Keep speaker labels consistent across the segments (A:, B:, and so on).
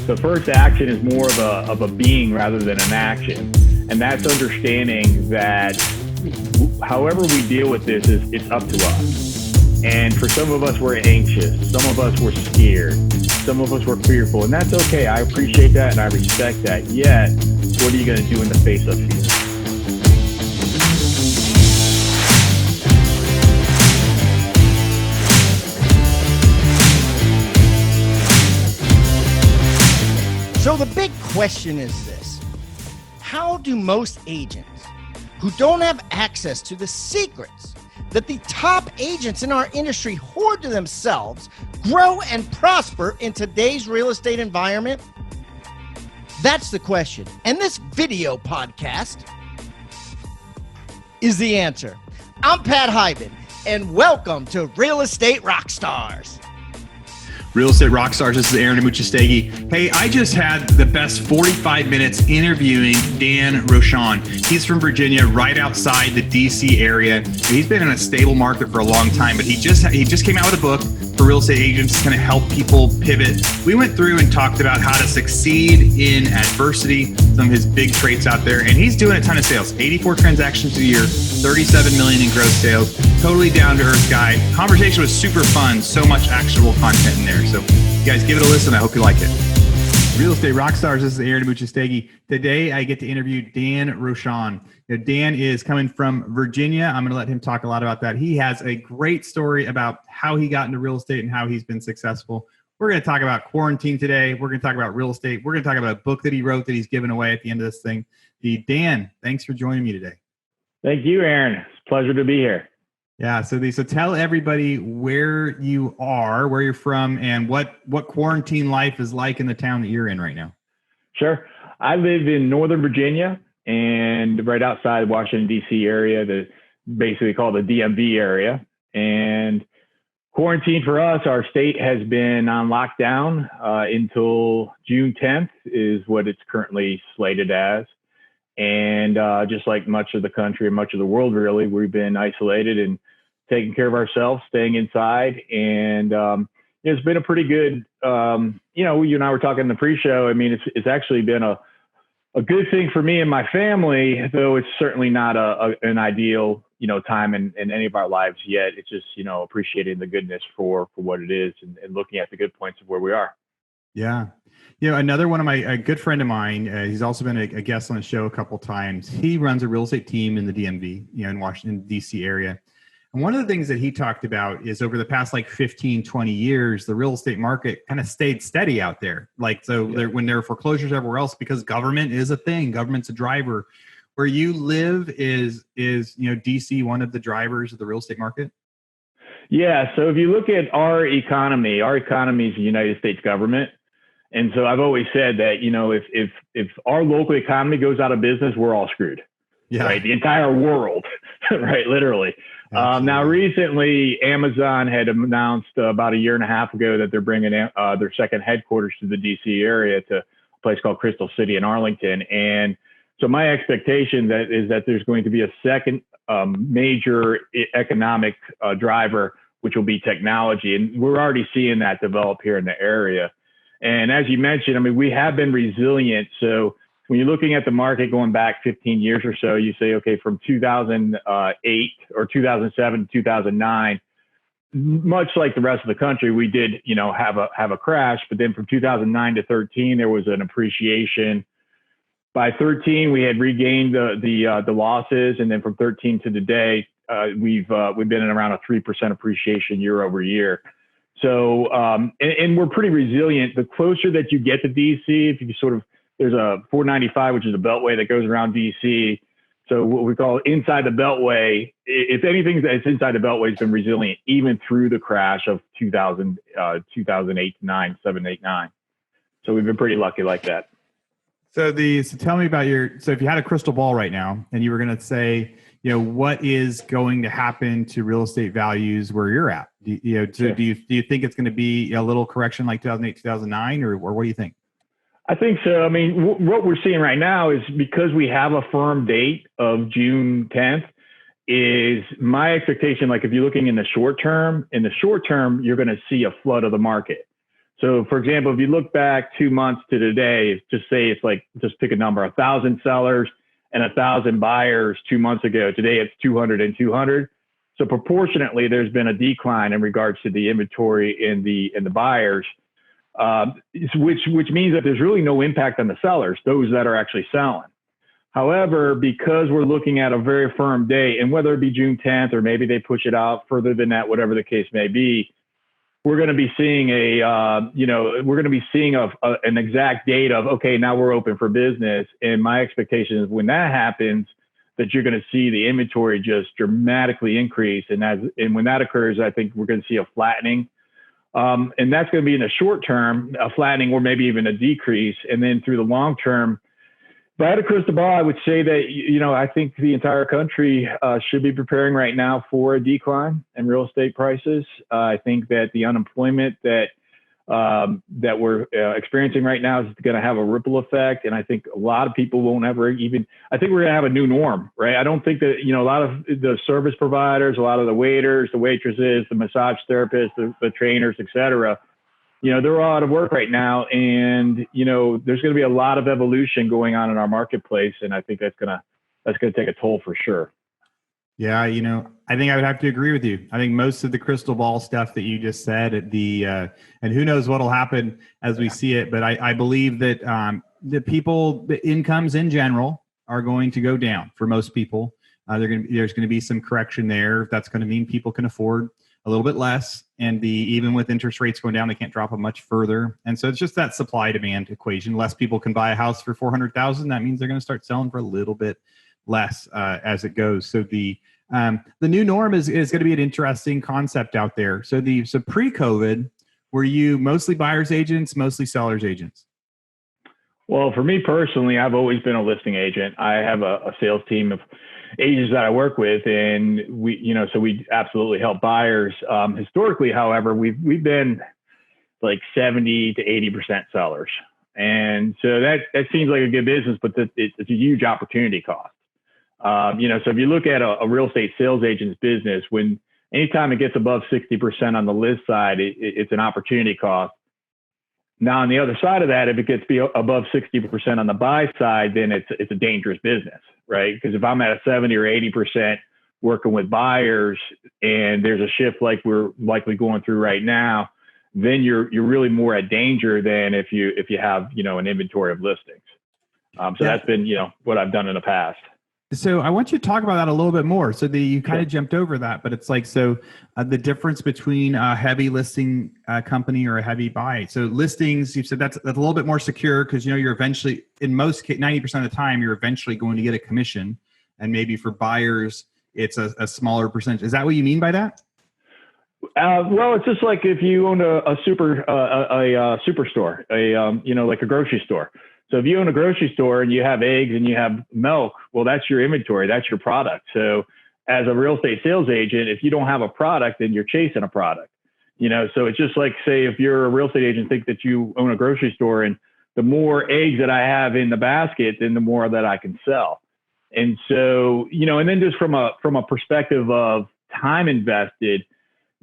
A: The first action is more of a being rather than an action. And that's understanding that however we deal with this it's up to us. And for some of us, we're anxious. Some of us, we're scared. Some of us, we're fearful. And that's okay. I appreciate that and I respect that. Yet, what are you going to do in the face of fear?
B: So the big question is this: how do most agents who don't have access to the secrets that the top agents in our industry hoard to themselves grow and prosper in today's real estate environment? That's the question. And this video podcast is the answer. I'm Pat Hyben, and welcome to Real Estate Rockstars.
C: Real Estate Rockstars, this is Aaron Amuchastegui. Hey, I just had the best 45 minutes interviewing Dan Rochon. He's from Virginia, right outside the DC area. He's been in a stable market for a long time, but he just came out with a book for real estate agents. It's going to help people pivot. We went through and talked about how to succeed in adversity, some of his big traits out there, and he's doing a ton of sales. 84 transactions a year, 37 million in gross sales, totally down to earth guy. Conversation was super fun, so much actionable content in there. So you guys give it a listen. I hope you like it. Real Estate Rockstars, this is Aaron Amuchastegui. Today, I get to interview Dan Rochon. Dan is coming from Virginia. I'm going to let him talk a lot about that. He has a great story about how he got into real estate and how he's been successful. We're going to talk about quarantine today. We're going to talk about real estate. We're going to talk about a book that he wrote that he's giving away at the end of this thing. Dan, thanks for joining me today.
A: Thank you, Aaron. It's a pleasure to be here.
C: Yeah. So tell everybody where you are, where you're from, and what quarantine life is like in the town that you're in right now.
A: Sure. I live in Northern Virginia and right outside Washington, D.C. area, the basically called the DMV area. And quarantine for us, our state has been on lockdown until June 10th is what it's currently slated as. And just like much of the country and much of the world, really, we've been isolated and taking care of ourselves, staying inside. And it's been a pretty good, you and I were talking in the pre-show. I mean, it's actually been a good thing for me and my family, though it's certainly not an ideal, time in any of our lives yet. It's just, appreciating the goodness for what it is and looking at the good points of where we are.
C: Yeah. Another one of a good friend of mine, he's also been a guest on the show a couple times. He runs a real estate team in the DMV, in Washington, D.C. area. And one of the things that he talked about is over the past 15, 20 years, the real estate market kind of stayed steady out there. When there were foreclosures everywhere else, because government is a thing, government's a driver. Where you live is D.C. one of the drivers of the real estate market?
A: Yeah. So if you look at our economy is the United States government. And so I've always said that, if our local economy goes out of business, we're all screwed. Yeah. Right. The entire world. Right. Literally. Now, recently, Amazon had announced about a year and a half ago that they're bringing their second headquarters to the DC area to a place called Crystal City in Arlington. And so my expectation is that there's going to be a second major economic driver, which will be technology. And we're already seeing that develop here in the area. And as you mentioned, we have been resilient. So when you're looking at the market going back 15 years or so, you say, okay, from 2008 or 2007 to 2009, much like the rest of the country, we did, have a crash. But then from 2009 to 13, there was an appreciation. By 13, we had regained the losses, and then from 13 to today, we've been in around a 3% appreciation year over year. So, and we're pretty resilient. The closer that you get to DC, if you there's a 495, which is a beltway that goes around DC. So what we call inside the beltway, if anything that's inside the beltway has been resilient, even through the crash of 2008, 9, 7, 8, 9. So we've been pretty lucky like that.
C: So tell me about so if you had a crystal ball right now and you were going to say, what is going to happen to real estate values where you're at? Do you think it's going to be a little correction like 2008, 2009, or what do you think?
A: I think so. What we're seeing right now is because we have a firm date of June 10th, is my expectation, if you're looking in the short term, you're going to see a flood of the market. So for example, if you look back 2 months to today, just say it's like, just pick a number, 1,000 sellers and 1,000 buyers 2 months ago. Today it's 200 and 200. So proportionately, there's been a decline in regards to the inventory and the buyers, which means that there's really no impact on the sellers, those that are actually selling. However, because we're looking at a very firm date, and whether it be June 10th or maybe they push it out further than that, whatever the case may be, we're going to be seeing an exact date of, okay, now we're open for business. And my expectation is when that happens, that you're going to see the inventory just dramatically increase. And when that occurs, I think we're going to see a flattening. And that's going to be in the short term, a flattening or maybe even a decrease. And then through the long term, if I had a crystal ball, I would say that, I think the entire country should be preparing right now for a decline in real estate prices. I think that the unemployment that we're experiencing right now is going to have a ripple effect. And I think a lot of people won't ever I think we're going to have a new norm, right? I don't think that, a lot of the service providers, a lot of the waiters, the waitresses, the massage therapists, the trainers, et cetera, they're all out of work right now. And, there's going to be a lot of evolution going on in our marketplace. And I think that's going to take a toll for sure.
C: Yeah. I think I would have to agree with you. I think most of the crystal ball stuff that you just said and who knows what'll happen as we see it. But I believe that the incomes in general are going to go down for most people. There's going to be some correction there. That's going to mean people can afford a little bit less. And even with interest rates going down, they can't drop them much further. And so it's just that supply demand equation. Less people can buy a house for $400,000. That means they're going to start selling for a little bit less as it goes. So the new norm is going to be an interesting concept out there. So pre-COVID, were you mostly buyers agents, mostly sellers agents?
A: Well, for me personally, I've always been a listing agent. I have a sales team of agents that I work with, and we absolutely help buyers. Historically, however, we've been like 70 to 80% sellers. And so that seems like a good business, but it's a huge opportunity cost. So if you look at a real estate sales agent's business, anytime it gets above 60% on the list side, it's an opportunity cost. Now, on the other side of that, if it gets above 60% on the buy side, then it's a dangerous business, right? Because if I'm at a 70 or 80% working with buyers and there's a shift like we're likely going through right now, then you're really more at danger than if you have, an inventory of listings. That's been, what I've done in the past.
C: So I want you to talk about that a little bit more. So you kind of jumped over that, but it's like, the difference between a heavy listing company or a heavy buy. So listings, you've said that's a little bit more secure because, you're eventually, in most cases, 90% of the time, you're eventually going to get a commission. And maybe for buyers, it's a smaller percentage. Is that what you mean by that?
A: Well, it's just like if you own a superstore, like a grocery store. So if you own a grocery store and you have eggs and you have milk, well, that's your inventory. That's your product. So as a real estate sales agent, if you don't have a product, then you're chasing a product, so it's just like, say, if you're a real estate agent, think that you own a grocery store and the more eggs that I have in the basket, then the more that I can sell. And so, and then just from a perspective of time invested,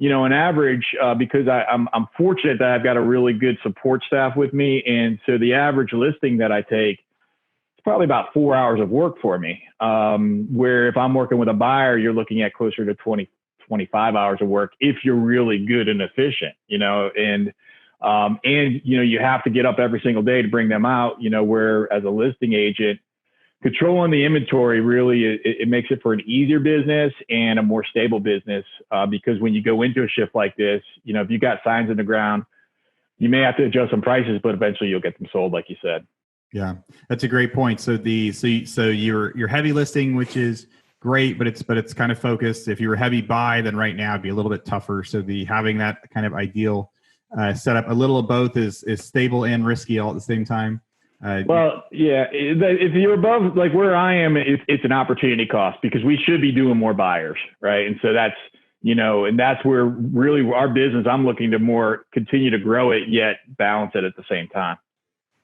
A: on average, because I'm fortunate that I've got a really good support staff with me. And so the average listing that I take, it's probably about 4 hours of work for me. Where if I'm working with a buyer, you're looking at closer to 20, 25 hours of work if you're really good and efficient, and you have to get up every single day to bring them out, where as a listing agent, controlling the inventory really, it makes it for an easier business and a more stable business because when you go into a shift like this, if you got signs in the ground, you may have to adjust some prices, but eventually you'll get them sold, like you said.
C: Yeah, that's a great point. So your heavy listing, which is great, but it's kind of focused. If you were heavy buy, then right now it'd be a little bit tougher. So having that kind of ideal setup, a little of both is stable and risky all at the same time. Well,
A: yeah, if you're above, like where I am, it's an opportunity cost because we should be doing more buyers, right? And so that's, and that's where really our business, I'm looking to more continue to grow it, yet balance it at the same time.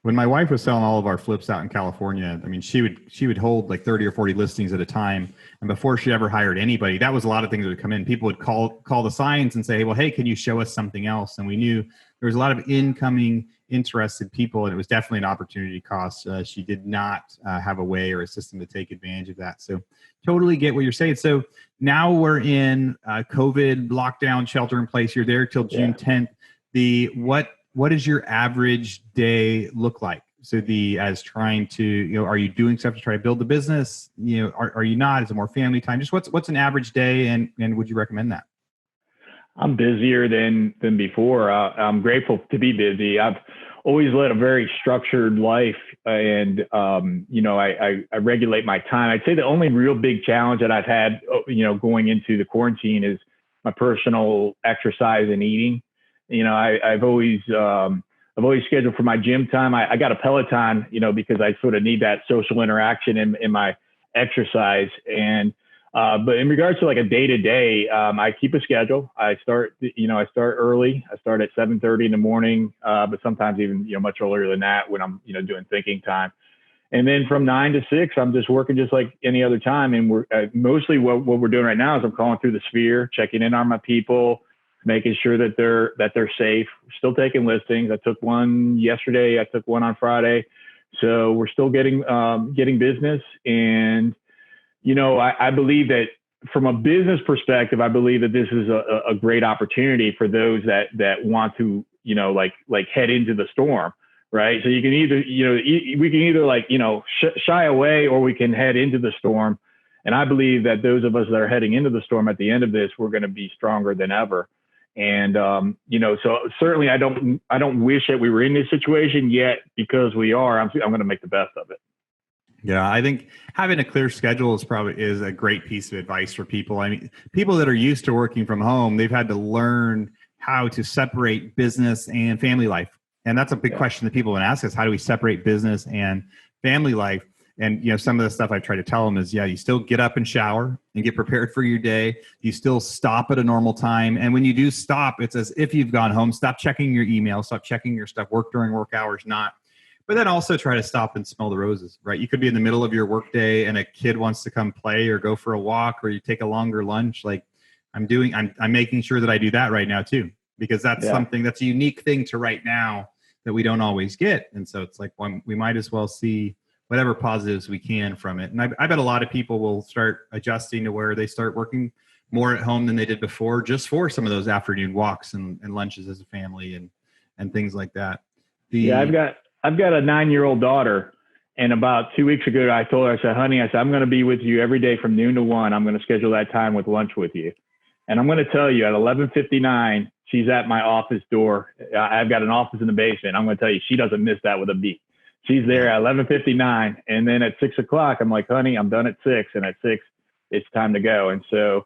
C: When my wife was selling all of our flips out in California, I mean, she would hold like 30 or 40 listings at a time. And before she ever hired anybody, that was a lot of things that would come in. People would call the signs and say, well, hey, can you show us something else? And we knew there was a lot of incoming interested people, and it was definitely an opportunity cost. She did not have a way or a system to take advantage of that. So totally get what you're saying. So now we're in COVID lockdown, shelter in place. You're there till June 10th. What does your average day look like? So as trying to, are you doing stuff to try to build the business? Are you not? Is it more family time? Just what's an average day, and would you recommend that?
A: I'm busier than before. I'm grateful to be busy. I've always led a very structured life, and I regulate my time. I'd say the only real big challenge that I've had, going into the quarantine is my personal exercise and eating. I've always scheduled for my gym time. I got a Peloton, because I sort of need that social interaction in my exercise. And but in regards to like a day to day, I keep a schedule. I start early. I start at 7:30 in the morning, but sometimes even, much earlier than that when I'm, doing thinking time. And then from 9 to 6, I'm just working just like any other time. And we're mostly what we're doing right now is I'm calling through the sphere, checking in on my people, making sure that they're safe. We're still taking listings. I took one yesterday. I took one on Friday. So we're still getting business. And, I believe that from a business perspective, I believe that this is a great opportunity for those that want to, like head into the storm, right? So you can either, we can either shy away, or we can head into the storm. And I believe that those of us that are heading into the storm at the end of this, we're going to be stronger than ever. And, so certainly I don't wish that we were in this situation yet, because we are. I'm going to make the best of it.
C: Yeah, I think having a clear schedule is a great piece of advice for people. I mean, people that are used to working from home, they've had to learn how to separate business and family life. And that's a big question that people have asked us. How do we separate business and family life? And, some of the stuff I try to tell them is, you still get up and shower and get prepared for your day. You still stop at a normal time. And when you do stop, it's as if you've gone home. Stop checking your email, stop checking your stuff, work during work hours, not. But then also try to stop and smell the roses, right? You could be in the middle of your workday and a kid wants to come play or go for a walk, or you take a longer lunch. Like I'm making sure that I do that right now too, because that's something that's a unique thing to right now that we don't always get. And so it's like, we might as well see whatever positives we can from it. And I bet a lot of people will start adjusting to where they start working more at home than they did before, just for some of those afternoon walks and lunches as a family and things like that.
A: I've got a 9-year-old daughter, and about 2 weeks ago, I told her, I said, honey, I'm going to be with you every day from noon to 1. I'm going to schedule that time with lunch with you. And I'm going to tell you at 11:59, she's at my office door. I've got an office in the basement. I'm going to tell you, she doesn't miss that with a beat. She's there at 11:59. And then at 6 o'clock, I'm like, honey, I'm done at 6. And at 6, it's time to go. And so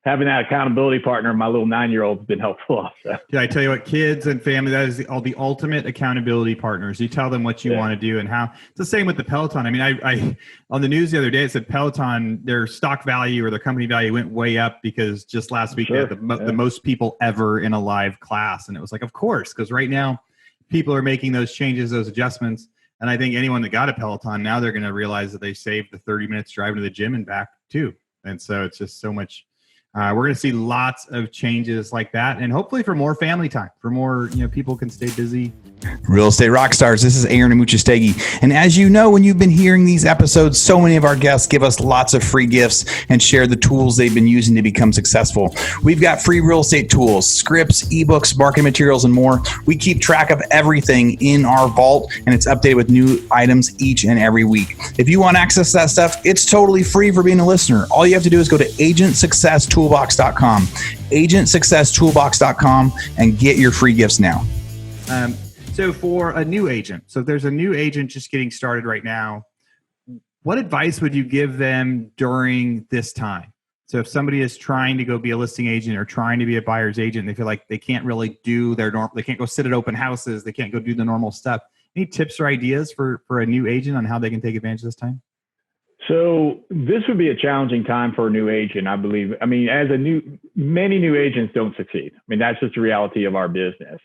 A: having that accountability partner, my little 9-year-old, has been helpful also.
C: Yeah, I tell you what, kids and family, that is the ultimate accountability partners. You tell them what you want to do and how. It's the same with the Peloton. I mean, I on the news the other day, it said Peloton, their stock value or their company value went way up because just last week they had the most people ever in a live class. And it was like, of course, because right now people are making those changes, those adjustments. And I think anyone that got a Peloton, now they're going to realize that they saved the 30 minutes driving to the gym and back too. And so it's just so much. We're going to see lots of changes like that, and hopefully for more family time, for more, people can stay busy.
D: Real Estate Rockstars, this is Aaron Amuchastegui. And as you know, when you've been hearing these episodes, so many of our guests give us lots of free gifts and share the tools they've been using to become successful. We've got free real estate tools, scripts, ebooks, marketing materials, and more. We keep track of everything in our vault, and it's updated with new items each and every week. If you want access to that stuff, it's totally free for being a listener. All you have to do is go to agentsuccesstoolbox.com, agentsuccesstoolbox.com, and get your free gifts now.
C: So for a new agent, so if there's a new agent just getting started right now, what advice would you give them during this time? So if somebody is trying to go be a listing agent or trying to be a buyer's agent, they feel like they can't really do their normal, they can't go sit at open houses, they can't go do the normal stuff. Any tips or ideas for a new agent on how they can take advantage of this time?
A: So this would be a challenging time for a new agent, I believe. I mean, many new agents don't succeed. I mean, that's just the reality of our business.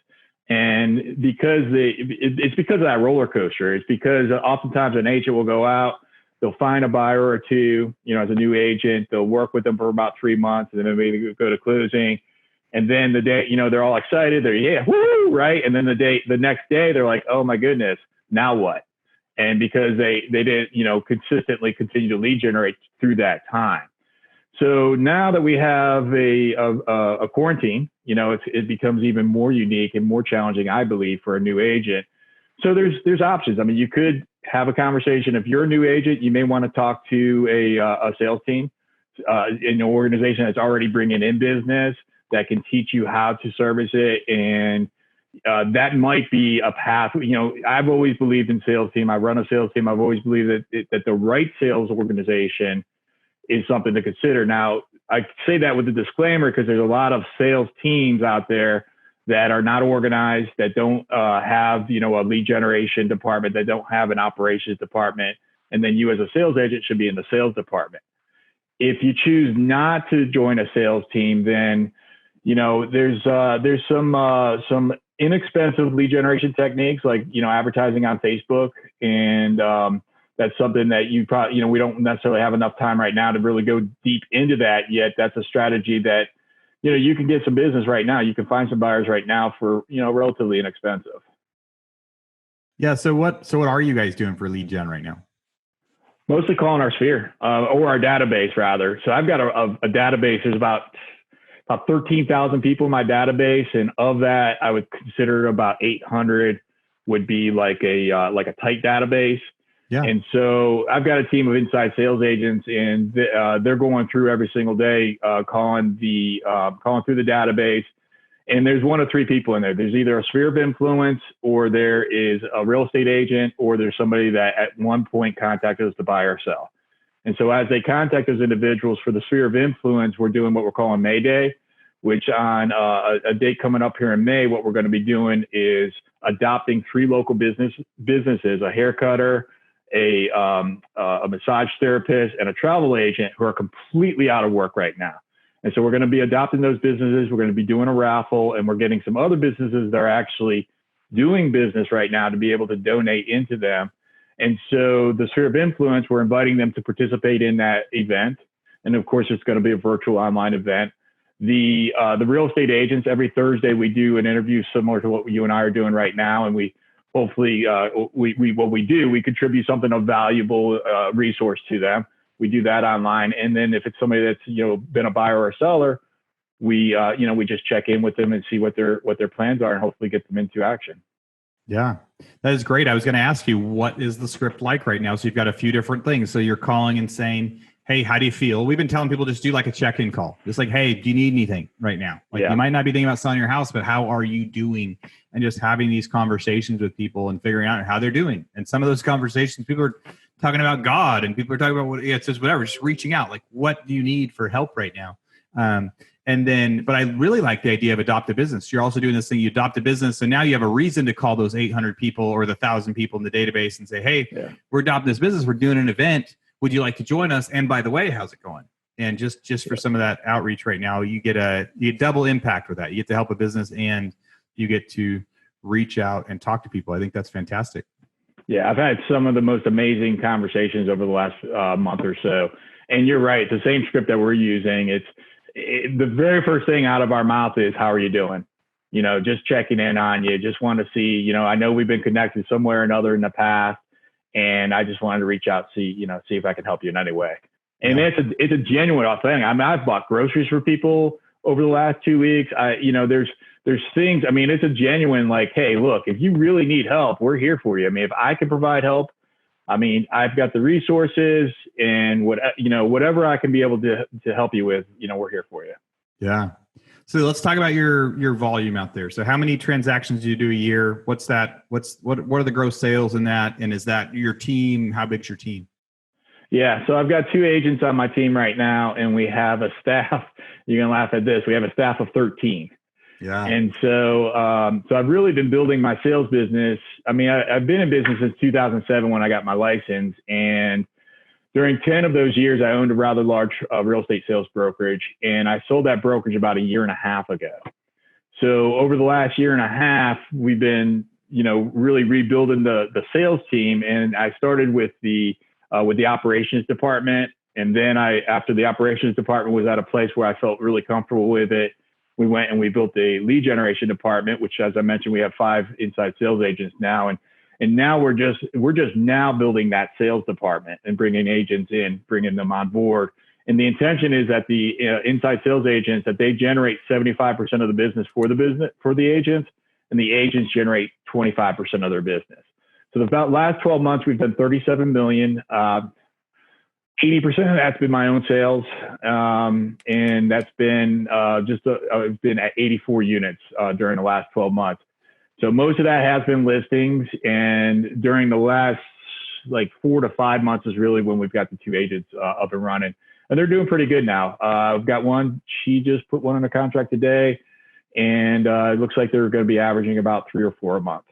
A: And because it's because of that roller coaster. It's because oftentimes an agent will go out, they'll find a buyer or two, as a new agent, they'll work with them for about 3 months, and then maybe go to closing. And then the day, they're all excited. They're, yeah, woo, right? And then the next day, they're like, oh my goodness, now what? And because they didn't, consistently continue to lead generate through that time. So now that we have a quarantine, it becomes even more unique and more challenging, I believe, for a new agent. So there's options. I mean, you could have a conversation. If you're a new agent, you may want to talk to a sales team in an organization that's already bringing in business that can teach you how to service it. And that might be a path. I've always believed in sales team. I run a sales team. I've always believed that the right sales organization is something to consider. Now, I say that with a disclaimer because there's a lot of sales teams out there that are not organized, that don't have, a lead generation department, that don't have an operations department. And then you as a sales agent should be in the sales department. If you choose not to join a sales team, then there's some inexpensive lead generation techniques like advertising on Facebook, and that's something that you probably we don't necessarily have enough time right now to really go deep into that yet. That's a strategy that you can get some business right now. You can find some buyers right now for relatively inexpensive.
C: Yeah. So what are you guys doing for lead gen right now?
A: Mostly calling our sphere or our database rather. So I've got a database. There's about 13,000 people in my database. And of that, I would consider about 800 would be like a tight database. Yeah. And so I've got a team of inside sales agents, and they're going through every single day, calling through the database. And there's one of three people in there. There's either a sphere of influence, or there is a real estate agent, or there's somebody that at one point contacted us to buy or sell. And so as they contact those individuals for the sphere of influence, we're doing what we're calling May Day, which on a date coming up here in May, what we're going to be doing is adopting 3 local businesses, a hair cutter, a massage therapist, and a travel agent who are completely out of work right now. And so we're going to be adopting those businesses. We're going to be doing a raffle, and we're getting some other businesses that are actually doing business right now to be able to donate into them. And so the sphere of influence, we're inviting them to participate in that event. And of course, it's going to be a virtual online event. The real estate agents, every Thursday, we do an interview similar to what you and I are doing right now. And we hopefully, we contribute something of valuable resource to them. We do that online. And then if it's somebody that's, been a buyer or a seller, we just check in with them and see what their plans are and hopefully get them into action.
C: Yeah, that is great. I was going to ask you, what is the script like right now? So you've got a few different things. So you're calling and saying, hey, how do you feel? We've been telling people just do like a check-in call. Just like, hey, do you need anything right now? You might not be thinking about selling your house, but how are you doing? And just having these conversations with people and figuring out how they're doing. And some of those conversations, people are talking about God, and people are talking about it's just whatever, just reaching out. Like, what do you need for help right now? But I really like the idea of adopt a business. You're also doing this thing, you adopt a business. So now you have a reason to call those 800 people or the 1,000 people in the database and say, hey, we're adopting this business. We're doing an event. Would you like to join us? And by the way, how's it going? And just for some of that outreach right now, you get double impact with that. You get to help a business and you get to reach out and talk to people. I think that's fantastic.
A: Yeah, I've had some of the most amazing conversations over the last month or so. And you're right, the same script that we're using, the very first thing out of our mouth is, how are you doing? Just checking in on you. Just want to see, I know we've been connected somewhere or another in the past, and I just wanted to reach out, see if I can help you in any way. And it's a genuine thing. I mean, I've bought groceries for people over the last 2 weeks. There's things, I mean, it's a genuine, like, hey, look, if you really need help, we're here for you. I mean, if I can provide help, I mean, I've got the resources, and whatever I can be able to help you with, we're here for you.
C: Yeah. So let's talk about your volume out there. So how many transactions do you do a year? What's that? What are the gross sales in that? And is that your team? How big's your team?
A: Yeah. So I've got 2 agents on my team right now, and we have a staff. You're going to laugh at this. We have a staff of 13. Yeah. And so I've really been building my sales business. I mean, I've been in business since 2007 when I got my license. And during 10 of those years, I owned a rather large real estate sales brokerage, and I sold that brokerage about a year and a half ago. So over the last year and a half, we've been, really rebuilding the sales team. And I started with the operations department. And then after the operations department was at a place where I felt really comfortable with it, we went and we built a lead generation department, which, as I mentioned, we have 5 inside sales agents now. And now we're just now building that sales department and bringing agents in, bringing them on board. And the intention is that the inside sales agents, that they generate 75% of the business for the agents, and the agents generate 25% of their business. So the last 12 months, we've done 37 million. 80% of that's been my own sales, and that's been been at 84 units during the last 12 months. So most of that has been listings, and during the last 4 to 5 months is really when we've got the 2 agents up and running, and they're doing pretty good now. I've got one; she just put one under contract today, and it looks like they're going to be averaging about 3 or 4 a month.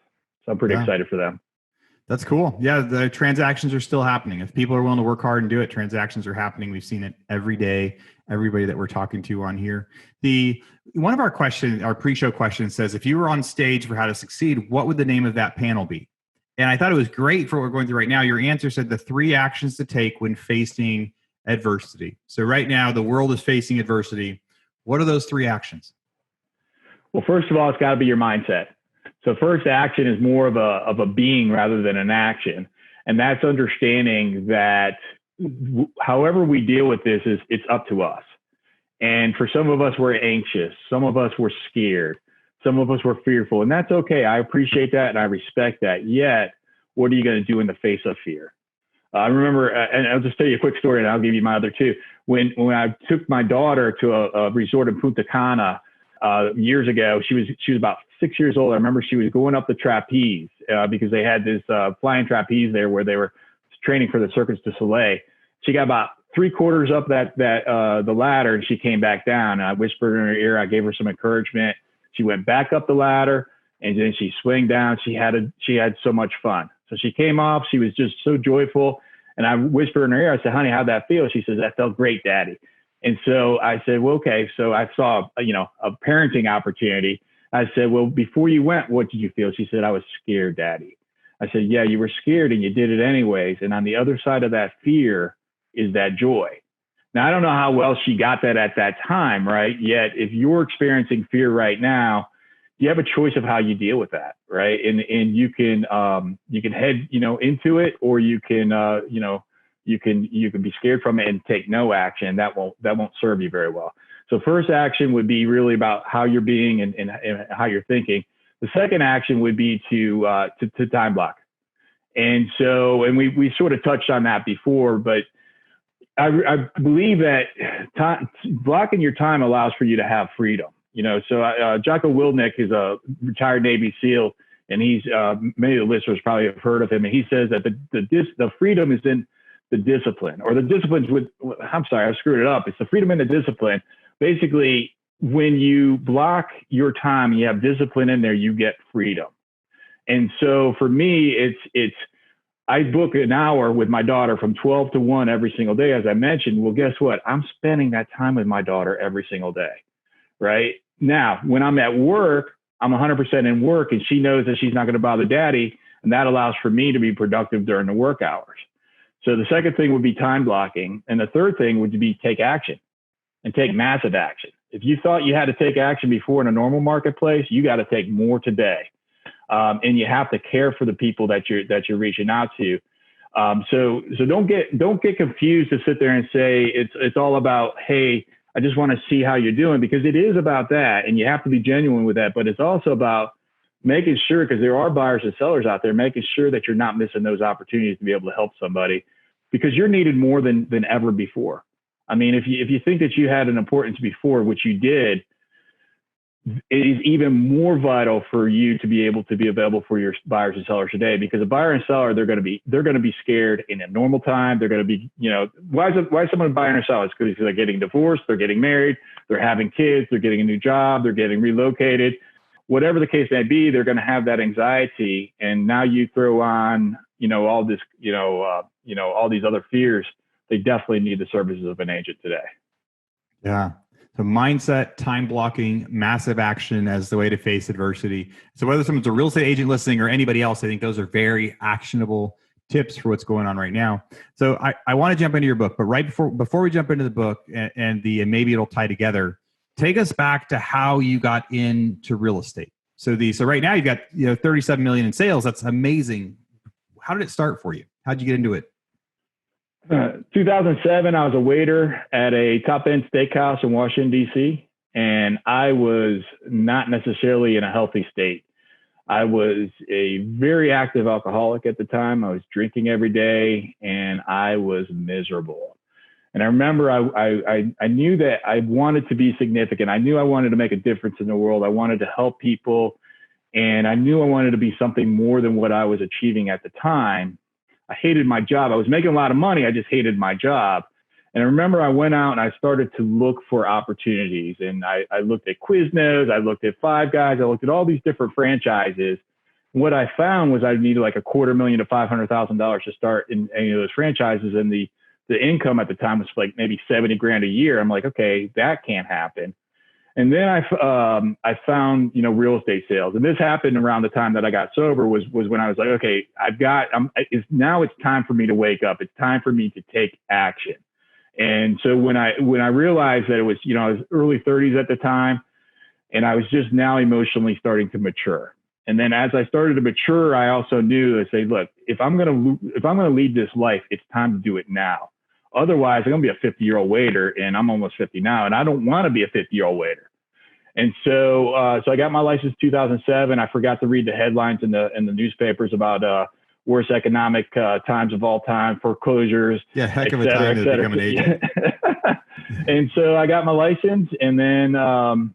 A: So I'm pretty excited for them.
C: That's cool. Yeah, the transactions are still happening. If people are willing to work hard and do it, transactions are happening. We've seen it every day. Everybody that we're talking to on here. One of our pre-show questions says, if you were on stage for How to Succeed, what would the name of that panel be? And I thought it was great for what we're going through right now. Your answer said the 3 actions to take when facing adversity. So right now, the world is facing adversity. What are those 3 actions?
A: Well, first of all, it's got to be your mindset. So first action is more of a being rather than an action. And that's understanding that however we deal with this it's up to us. And for some of us, we're anxious. Some of us were scared. Some of us were fearful. And that's okay. I appreciate that and I respect that. Yet, what are you going to do in the face of fear? I remember, and I'll just tell you a quick story and I'll give you my other 2. When I took my daughter to a resort in Punta Cana years ago, she was about 6 years old. I remember she was going up the trapeze because they had this flying trapeze there where they were training for the Cirque du Soleil. She got about 3/4 up the ladder and she came back down. And I whispered in her ear. I gave her some encouragement. She went back up the ladder and then she swung down. She had so much fun. So she came off. She was just so joyful. And I whispered in her ear. I said, "Honey, how'd that feel?" She says, "That felt great, Daddy." And so I said, "Well, okay." So I saw a parenting opportunity. I said, "Well, before you went, what did you feel?" She said, "I was scared, Daddy." I said, "Yeah, you were scared and you did it anyways. And on the other side of that fear is that joy." Now, I don't know how well she got that at that time, right? Yet, if you're experiencing fear right now, you have a choice of how you deal with that, right? And you can head into it, or you can you can be scared from it and take no action. That won't serve you very well. So first action would be really about how you're being and how you're thinking. The second action would be to time block. And we sort of touched on that before, but I believe that blocking your time allows for you to have freedom. So Jocko Willink is a retired Navy SEAL, and he's many of the listeners probably have heard of him. And he says that the freedom is in the discipline, or the disciplines I'm sorry, I screwed it up. It's the freedom in the discipline. Basically, when you block your time and you have discipline in there, you get freedom. And so for me, I book an hour with my daughter from 12 to 1 every single day, as I mentioned. Well, guess what? I'm spending that time with my daughter every single day, right? Now, when I'm at work, I'm 100% in work, and she knows that she's not going to bother Daddy, and that allows for me to be productive during the work hours. So the second thing would be time blocking, and the third thing would be take action, and take massive action. If you thought you had to take action before in a normal marketplace, you got to take more today. And you have to care for the people that you're reaching out to. So don't get confused to sit there and say it's all about, hey, I just want to see how you're doing, because it is about that, and you have to be genuine with that. But it's also about making sure, because there are buyers and sellers out there, making sure that you're not missing those opportunities to be able to help somebody, because you're needed more than ever before. I mean, if you think that you had an importance before, which you did, it is even more vital for you to be able to be available for your buyers and sellers today, because a buyer and seller, they're going to be scared in a normal time. They're going to be, why is someone buying or selling? It's because they're getting divorced, they're getting married, they're having kids, they're getting a new job, they're getting relocated, whatever the case may be. They're going to have that anxiety, and now you throw on, all this, all these other fears. They definitely need the services of an agent today.
C: Yeah. So mindset, time blocking, massive action as the way to face adversity. So whether someone's a real estate agent listening or anybody else, I think those are very actionable tips for what's going on right now. So I want to jump into your book, but right before we jump into the book and maybe it'll tie together, take us back to how you got into real estate. So right now you've got 37 million in sales. That's amazing. How did it start for you? How'd you get into it?
A: 2007, I was a waiter at a top-end steakhouse in Washington, D.C., and I was not necessarily in a healthy state. I was a very active alcoholic at the time. I was drinking every day, and I was miserable. And I remember I knew that I wanted to be significant. I knew I wanted to make a difference in the world. I wanted to help people, and I knew I wanted to be something more than what I was achieving at the time. I hated my job. I was making a lot of money. I just hated my job. And I remember I went out and I started to look for opportunities. And I looked at Quiznos, I looked at Five Guys, I looked at all these different franchises. And what I found was I needed like $250,000 to $500,000 to start in any of those franchises. And the income at the time was like maybe $70,000 a year. I'm like, okay, that can't happen. And then I found, real estate sales. And this happened around the time that I got sober was when I was like, okay, now it's time for me to wake up. It's time for me to take action. And so when I realized that it was, I was early 30s at the time, and I was just now emotionally starting to mature. And then as I started to mature, I also knew, I say, look, if I'm going to lead this life, it's time to do it now. Otherwise, I'm going to be a 50-year-old waiter, and I'm almost 50 now, and I don't want to be a 50-year-old waiter. And so I got my license in 2007. I forgot to read the headlines in the newspapers about worst economic times of all time, foreclosures.
C: Yeah, heck of a time to become an agent.
A: And so I got my license, and then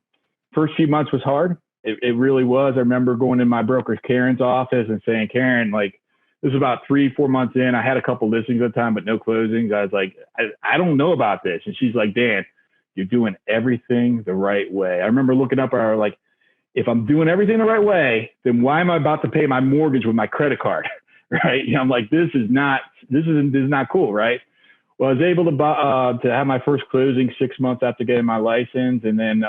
A: first few months was hard. It really was. I remember going in my broker Karen's office and saying, Karen, like, this is about 3-4 months in. I had a couple listings at the time, but no closings. I was like, I don't know about this. And she's like, Dan, you're doing everything the right way. I remember looking up at her like, if I'm doing everything the right way, then why am I about to pay my mortgage with my credit card? Right? I'm like, this is not cool, right? Well, I was able to have my first closing 6 months after getting my license. And then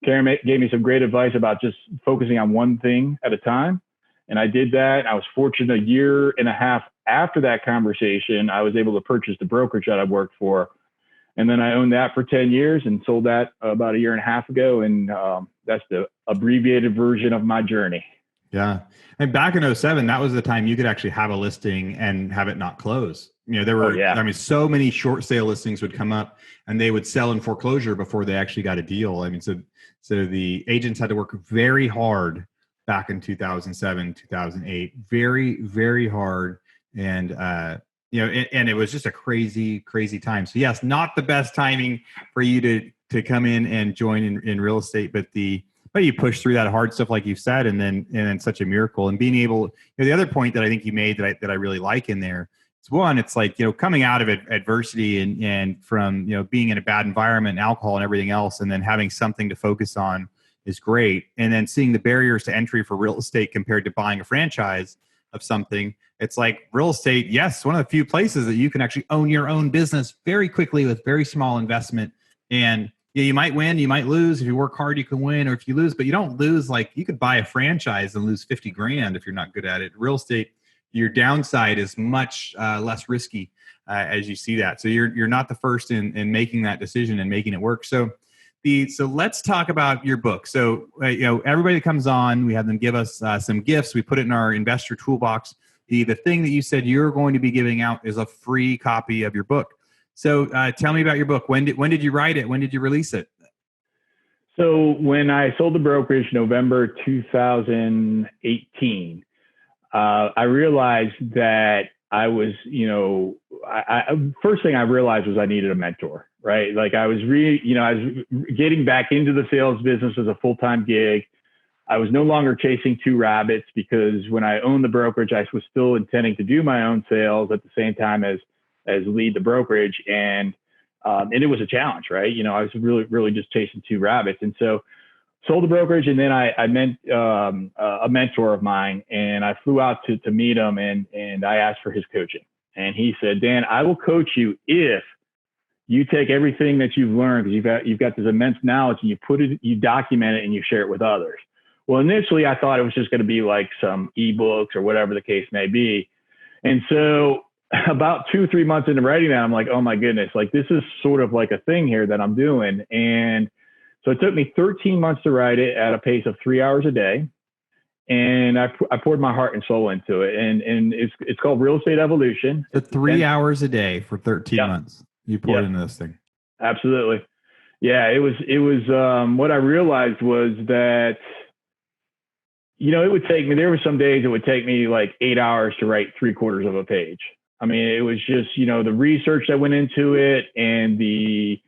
A: Karen gave me some great advice about just focusing on one thing at a time. And I did that. I was fortunate, a year and a half after that conversation, I was able to purchase the brokerage that I worked for. And then I owned that for 10 years and sold that about a year and a half ago. And that's the abbreviated version of my journey.
C: Yeah. And back in 2007, that was the time you could actually have a listing and have it not close. There were, so many short sale listings would come up and they would sell in foreclosure before they actually got a deal. So the agents had to work very hard back in 2007, 2008, very, very hard. And, and it was just a crazy, crazy time. So yes, not the best timing for you to come in and join in real estate, but you push through that hard stuff, like you said, and then such a miracle. And being able, the other point that I think you made that I really like in there is, one, it's like, coming out of adversity and from, being in a bad environment and alcohol and everything else, and then having something to focus on is great. And then seeing the barriers to entry for real estate compared to buying a franchise of something. It's like real estate, yes, one of the few places that you can actually own your own business very quickly with very small investment. And you might win, you might lose. If you work hard, you can win, or if you lose, but you don't lose. Like, you could buy a franchise and lose 50 grand if you're not good at it. Real estate, your downside is much less risky as you see that. So you're not the first in making that decision and making it work. So let's talk about your book. So everybody that comes on, we have them give us some gifts. We put it in our investor toolbox. The thing that you said you're going to be giving out is a free copy of your book. So tell me about your book. When did you write it? When did you release it?
A: So when I sold the brokerage, November 2018, I realized that I was, first thing I realized was I needed a mentor, right? Like, I was I was getting back into the sales business as a full-time gig. I was no longer chasing two rabbits, because when I owned the brokerage, I was still intending to do my own sales at the same time as lead the brokerage. And it was a challenge, right? I was really just chasing two rabbits. And so sold the brokerage, and then I met a mentor of mine, and I flew out to meet him, and I asked for his coaching. And he said, Dan, I will coach you if you take everything that you've learned, because you've got this immense knowledge, and you document it, and you share it with others. Well, initially I thought it was just going to be like some ebooks or whatever the case may be. And so about 2-3 months into writing that, I'm like, oh my goodness, like, this is sort of like a thing here that I'm doing. And So it took me 13 months to write it at a pace of 3 hours a day. And I poured my heart and soul into it. And it's called Real Estate Evolution.
C: So 3 hours a day for 13 months. You poured into this thing.
A: Absolutely. Yeah, it was what I realized was that, it would take me, there were some days it would take me like 8 hours to write 3/4 of a page. I mean, it was just, the research that went into it and the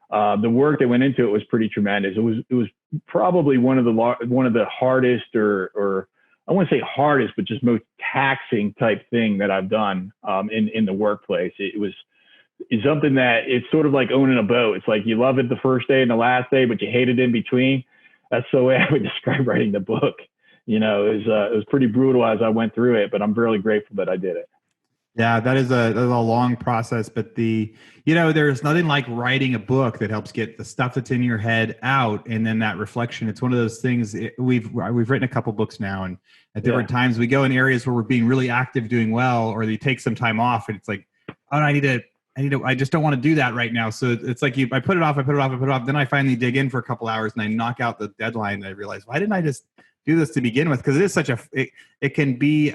A: work that went into it was pretty tremendous. It was probably one of the hardest or I wouldn't say hardest, but just most taxing type thing that I've done in the workplace. It's something that it's sort of like owning a boat. It's like you love it the first day and the last day, but you hate it in between. That's the way I would describe writing the book. It was pretty brutal as I went through it, but I'm really grateful that I did it.
C: Yeah, that is a long process, but there's nothing like writing a book that helps get the stuff that's in your head out, and then that reflection. It's one of those things. We've written a couple books now, and at different times we go in areas where we're being really active, doing well, or they take some time off, and it's like, oh, I just don't want to do that right now. So it's like I put it off. Then I finally dig in for a couple hours and I knock out the deadline. And I realize, why didn't I just do this to begin with? Because it is it can be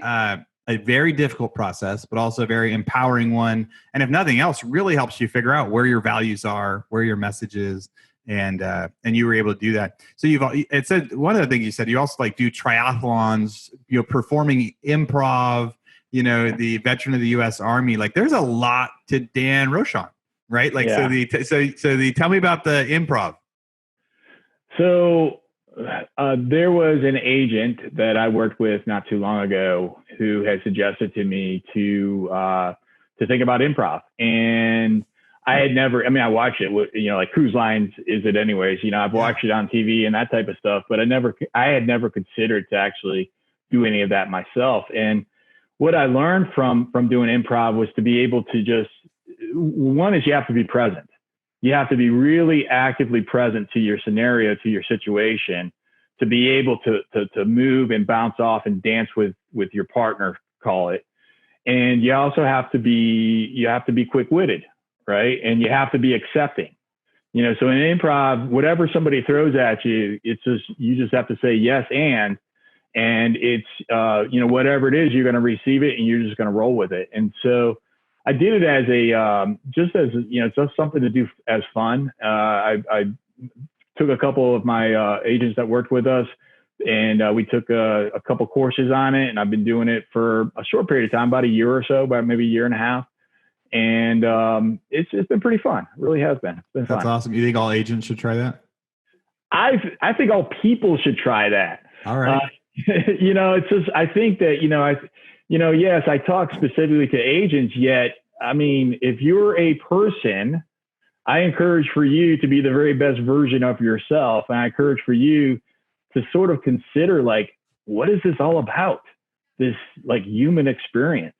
C: a very difficult process, but also a very empowering one. And if nothing else, really helps you figure out where your values are, where your message is. And you were able to do that. So it said, one of the things you said, you also do triathlons, performing improv, the veteran of the U.S. Army. There's a lot to Dan Rochon, right? Tell me about the improv.
A: So there was an agent that I worked with not too long ago who had suggested to me to think about improv, and I had never. I mean, I watched it. Like Cruise Lines is it anyways? I've watched it on TV and that type of stuff, but I had never considered to actually do any of that myself. And what I learned from doing improv was to be able to just, one is you have to be present. You have to be really actively present to your scenario, to your situation, to be able to move and bounce off and dance with your partner, call it. And you also have to be quick-witted, right? And you have to be accepting. So in improv, whatever somebody throws at you, you just have to say yes and it's, whatever it is, you're going to receive it and you're just going to roll with it. And so I did it just something to do as fun. I took a couple of my agents that worked with us and we took a couple courses on it, and I've been doing it for a short period of time, about a year or so, about maybe a year and a half. And it's been pretty fun. It really has been. It's been fun.
C: That's awesome. You think all agents should try that?
A: I think all people should try that.
C: All right.
A: It's just, I think that, yes, I talk specifically to agents, yet, I mean, if you're a person, I encourage for you to be the very best version of yourself. And I encourage for you to sort of consider, what is this all about? This human experience,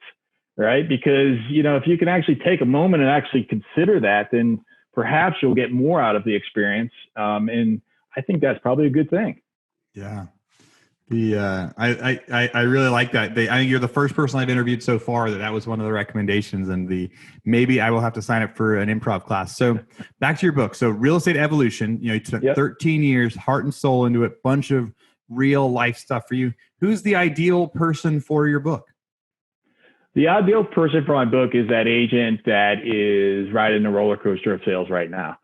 A: right? Because, if you can actually take a moment and actually consider that, then perhaps you'll get more out of the experience. And I think that's probably a good thing.
C: Yeah. I really like that. I think you're the first person I've interviewed so far that was one of the recommendations, and maybe I will have to sign up for an improv class. So back to your book. So Real Estate Evolution, you spent 13 years, heart and soul into it, bunch of real life stuff for you. Who's the ideal person for your book?
A: The ideal person for my book is that agent that is riding the roller coaster of sales right now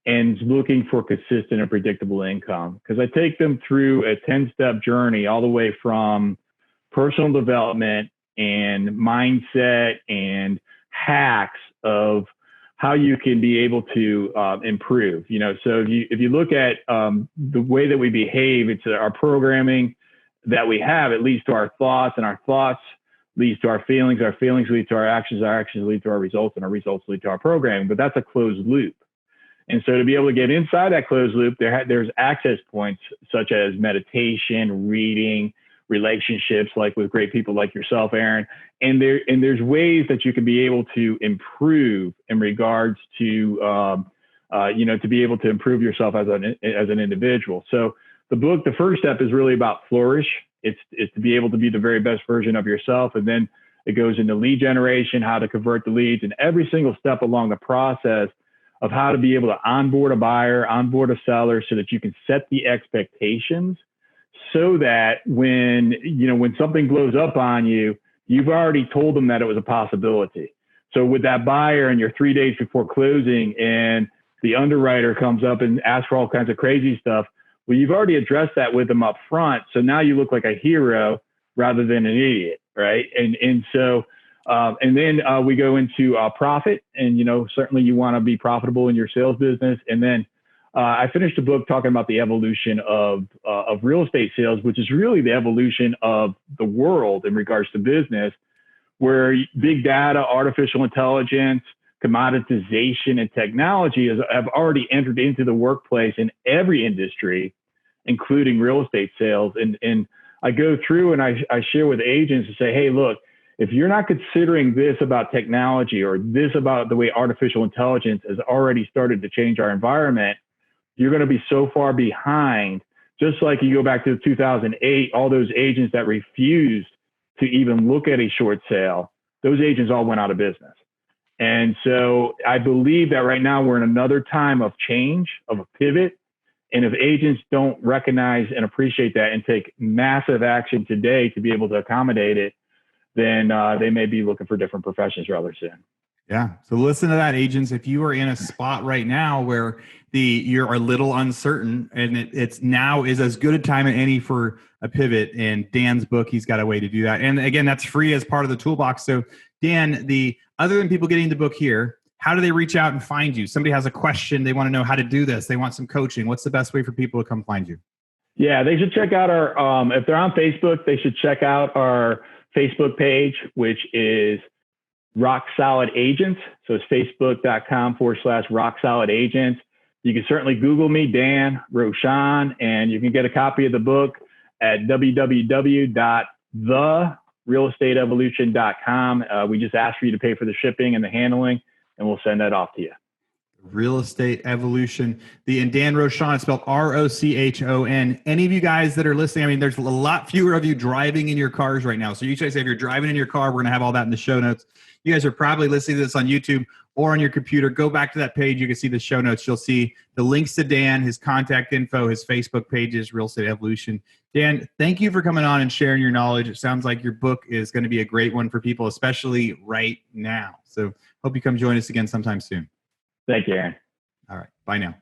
A: and looking for consistent and predictable income. Because I take them through a 10-step journey all the way from personal development and mindset and hacks of how you can be able to improve. So if you look at the way that we behave, it's our programming that we have. It leads to our thoughts, and our thoughts leads to our feelings lead to our actions lead to our results, and our results lead to our programming. But that's a closed loop. And so to be able to get inside that closed loop, there's access points such as meditation, reading, relationships, like with great people like yourself, Aaron. And there's ways that you can be able to improve in regards to, to be able to improve yourself as an individual. So the book, the first step is really about flourish. It's to be able to be the very best version of yourself. And then it goes into lead generation, how to convert the leads, and every single step along the process of how to be able to onboard a buyer, onboard a seller, so that you can set the expectations, so that when something blows up on you, you've already told them that it was a possibility. So with that buyer, and you're 3 days before closing, and the underwriter comes up and asks for all kinds of crazy stuff, well, you've already addressed that with them up front. So now you look like a hero rather than an idiot, right? And then we go into profit, and certainly you want to be profitable in your sales business. And then I finished the book talking about the evolution of real estate sales, which is really the evolution of the world in regards to business, where big data, artificial intelligence, commoditization, and technology have already entered into the workplace in every industry, including real estate sales. And I go through and I share with agents to say, hey, look, if you're not considering this about technology, or this about the way artificial intelligence has already started to change our environment, you're going to be so far behind. Just like you go back to 2008, all those agents that refused to even look at a short sale, those agents all went out of business. And so I believe that right now we're in another time of change, of a pivot. And if agents don't recognize and appreciate that and take massive action today to be able to accommodate it, then they may be looking for different professions rather soon.
C: Yeah. So listen to that, agents. If you are in a spot right now where you're a little uncertain, and it's now is as good a time as any for a pivot. In Dan's book, he's got a way to do that. And again, that's free as part of the toolbox. So Dan, other than people getting the book here, how do they reach out and find you? Somebody has a question. They want to know how to do this. They want some coaching. What's the best way for people to come find you?
A: Yeah, they should check out our, if they're on Facebook, they should check out our Facebook page, which is Rock Solid Agents. So it's facebook.com/Rock Solid Agents. You can certainly Google me, Dan Rochon, and you can get a copy of the book at www.therealestateevolution.com. We just ask for you to pay for the shipping and the handling, and we'll send that off to you.
C: Real Estate Evolution. And Dan Rochon, it's spelled Rochon. Any of you guys that are listening, I mean, there's a lot fewer of you driving in your cars right now. So you guys say if you're driving in your car, we're going to have all that in the show notes. You guys are probably listening to this on YouTube or on your computer. Go back to that page. You can see the show notes. You'll see the links to Dan, his contact info, his Facebook pages, Real Estate Evolution. Dan, thank you for coming on and sharing your knowledge. It sounds like your book is going to be a great one for people, especially right now. So hope you come join us again sometime soon.
A: Thank you, Aaron.
C: All right. Bye now.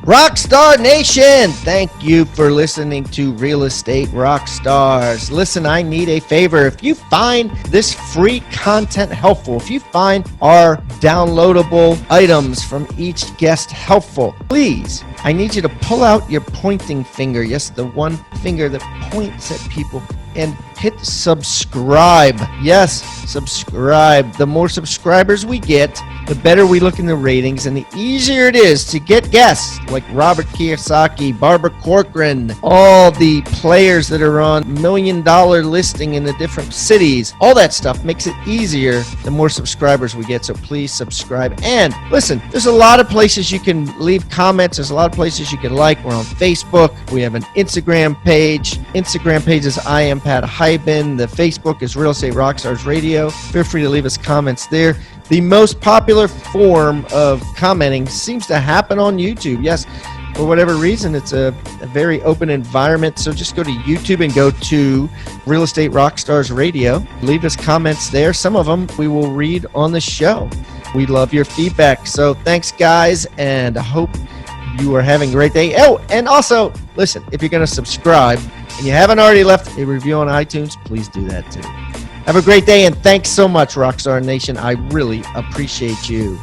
B: Rockstar Nation, thank you for listening to Real Estate Rockstars. Listen, I need a favor. If you find this free content helpful, if you find our downloadable items from each guest helpful, please, I need you to pull out your pointing finger. Yes, the one finger that points at people, and hit subscribe. Yes, subscribe. The more subscribers we get, the better we look in the ratings, and the easier it is to get guests like Robert Kiyosaki, Barbara Corcoran, all the players that are on $1 million listing in the different cities. All that stuff makes it easier the more subscribers we get. So please subscribe. And listen, there's a lot of places you can leave comments. There's a lot of places you can like. We're on Facebook. We have an Instagram page. Instagram page is I am Pat Hyben. The Facebook is Real Estate Rockstars Radio. Feel free to leave us comments there. The most popular form of commenting seems to happen on YouTube. Yes, for whatever reason, it's a very open environment. So just go to YouTube and go to Real Estate Rockstars Radio. Leave us comments there. Some of them we will read on the show. We love your feedback. So thanks, guys, and I hope you are having a great day. Oh, and also, listen, if you're going to subscribe and you haven't already left a review on iTunes, please do that too. Have a great day, and thanks so much, Rockstar Nation. I really appreciate you.